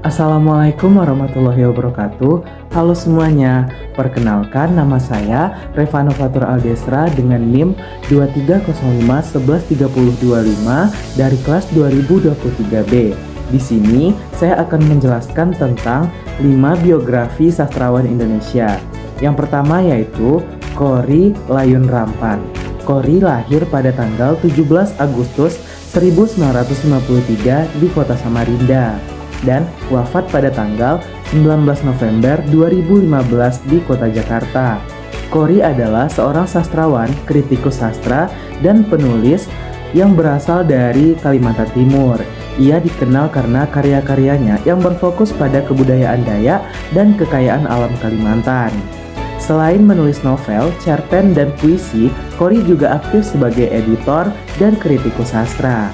Assalamualaikum warahmatullahi wabarakatuh. Halo semuanya, perkenalkan nama saya Revano Fatur Aldesra dengan NIM 2305113025 dari kelas 2023B. Di sini saya akan menjelaskan tentang 5 biografi sastrawan Indonesia. Yang pertama yaitu Korrie Layun Rampan. Korrie lahir pada tanggal 17 Agustus 1953 di kota Samarinda dan wafat pada tanggal 19 November 2015 di kota Jakarta. Korrie adalah seorang sastrawan, kritikus sastra, dan penulis yang berasal dari Kalimantan Timur. Ia dikenal karena karya-karyanya yang berfokus pada kebudayaan Dayak dan kekayaan alam Kalimantan. Selain menulis novel, cerpen, dan puisi, Korrie juga aktif sebagai editor dan kritikus sastra.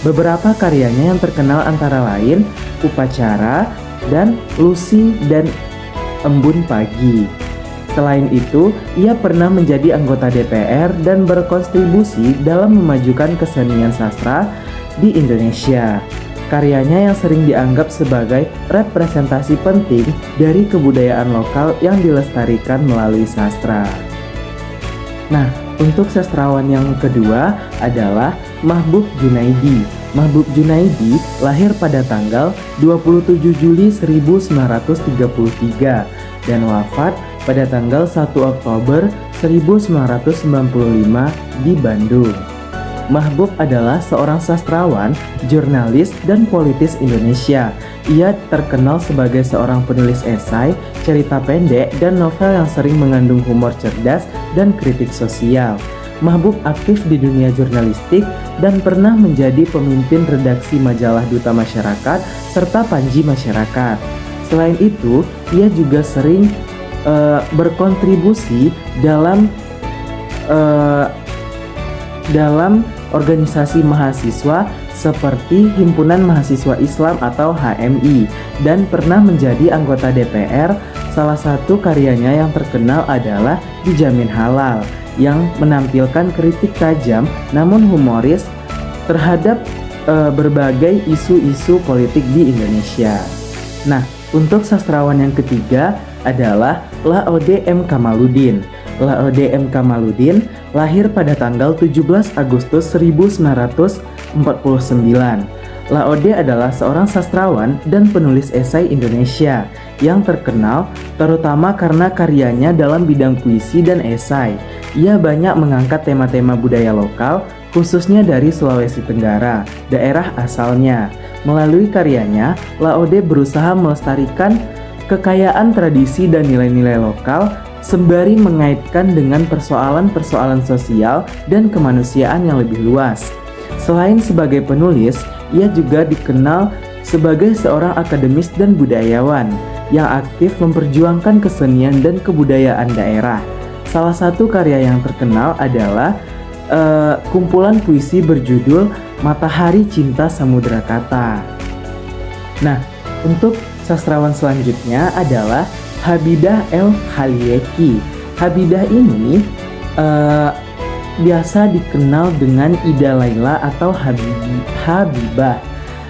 Beberapa karyanya yang terkenal antara lain Upacara dan Lucy dan Embun Pagi. Selain itu, ia pernah menjadi anggota DPR dan berkontribusi dalam memajukan kesenian sastra di Indonesia. Karyanya yang sering dianggap sebagai representasi penting dari kebudayaan lokal yang dilestarikan melalui sastra. Nah, untuk sastrawan yang kedua adalah Mahbub Junaidi. Mahbub Junaidi lahir pada tanggal 27 Juli 1933 dan wafat pada tanggal 1 Oktober 1995 di Bandung. Mahbub adalah seorang sastrawan, jurnalis, dan politis Indonesia. Ia terkenal sebagai seorang penulis esai, cerita pendek, dan novel yang sering mengandung humor cerdas dan kritik sosial. Mahbub aktif di dunia jurnalistik dan pernah menjadi pemimpin redaksi majalah Duta Masyarakat serta Panji Masyarakat. Selain itu, ia juga sering berkontribusi dalam organisasi mahasiswa seperti Himpunan Mahasiswa Islam atau HMI dan pernah menjadi anggota DPR. Salah satu karyanya yang terkenal adalah Dijamin Halal yang menampilkan kritik tajam namun humoris terhadap berbagai isu-isu politik di Indonesia. Nah, untuk sastrawan yang ketiga adalah Laode M. Kamaluddin. Laode M. Kamaluddin lahir pada tanggal 17 Agustus 1949. Laode adalah seorang sastrawan dan penulis esai Indonesia yang terkenal terutama karena karyanya dalam bidang puisi dan esai. Ia banyak mengangkat tema-tema budaya lokal, khususnya dari Sulawesi Tenggara, daerah asalnya. Melalui karyanya, Laode berusaha melestarikan kekayaan tradisi dan nilai-nilai lokal sembari mengaitkan dengan persoalan-persoalan sosial dan kemanusiaan yang lebih luas. Selain sebagai penulis, ia juga dikenal sebagai seorang akademis dan budayawan yang aktif memperjuangkan kesenian dan kebudayaan daerah. Salah satu karya yang terkenal adalah kumpulan puisi berjudul Matahari Cinta Samudra Kata. Nah, untuk sastrawan selanjutnya adalah Habidah El Khalieqi. Habidah ini biasa dikenal dengan Ida Laila atau Habibah,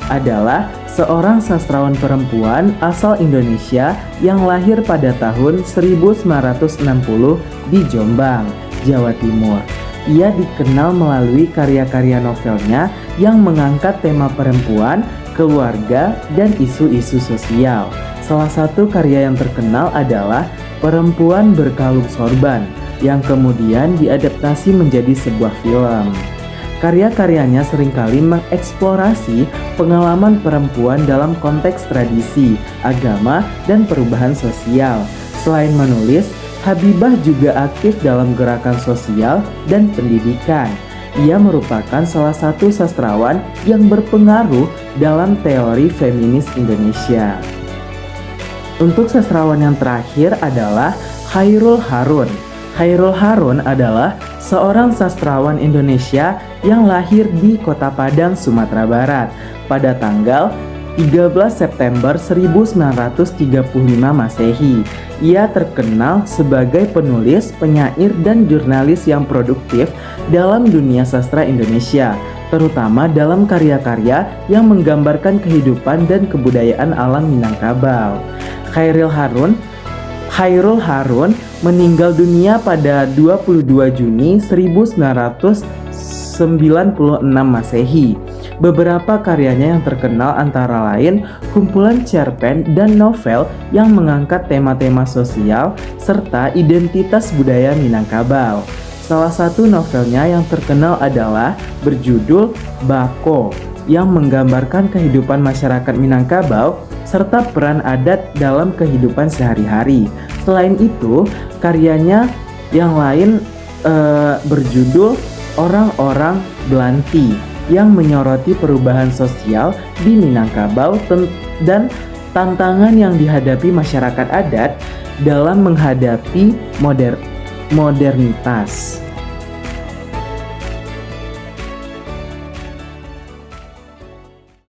adalah seorang sastrawan perempuan asal Indonesia yang lahir pada tahun 1960 di Jombang, Jawa Timur. Ia dikenal melalui karya-karya novelnya yang mengangkat tema perempuan, keluarga, dan isu-isu sosial. Salah satu karya yang terkenal adalah Perempuan Berkalung Sorban yang kemudian diadaptasi menjadi sebuah film. Karya-karyanya seringkali mengeksplorasi pengalaman perempuan dalam konteks tradisi, agama, dan perubahan sosial. Selain menulis, Habibah juga aktif dalam gerakan sosial dan pendidikan. Ia merupakan salah satu sastrawan yang berpengaruh dalam teori feminis Indonesia. Untuk sastrawan yang terakhir adalah Chairul Harun. Chairul Harun adalah seorang sastrawan Indonesia yang lahir di Kota Padang, Sumatera Barat pada tanggal 13 September 1935 Masehi. Ia terkenal sebagai penulis, penyair, dan jurnalis yang produktif dalam dunia sastra Indonesia. terutama dalam karya-karya yang menggambarkan kehidupan dan kebudayaan alam Minangkabau. Chairul Harun meninggal dunia pada 22 Juni 1996 Masehi. Beberapa karyanya yang terkenal antara lain kumpulan cerpen dan novel yang mengangkat tema-tema sosial serta identitas budaya Minangkabau. Salah satu novelnya yang terkenal adalah berjudul Bako yang menggambarkan kehidupan masyarakat Minangkabau serta peran adat dalam kehidupan sehari-hari. Selain itu, karyanya yang lain berjudul Orang-orang Belanti yang menyoroti perubahan sosial di Minangkabau dan tantangan yang dihadapi masyarakat adat dalam menghadapi modernitas.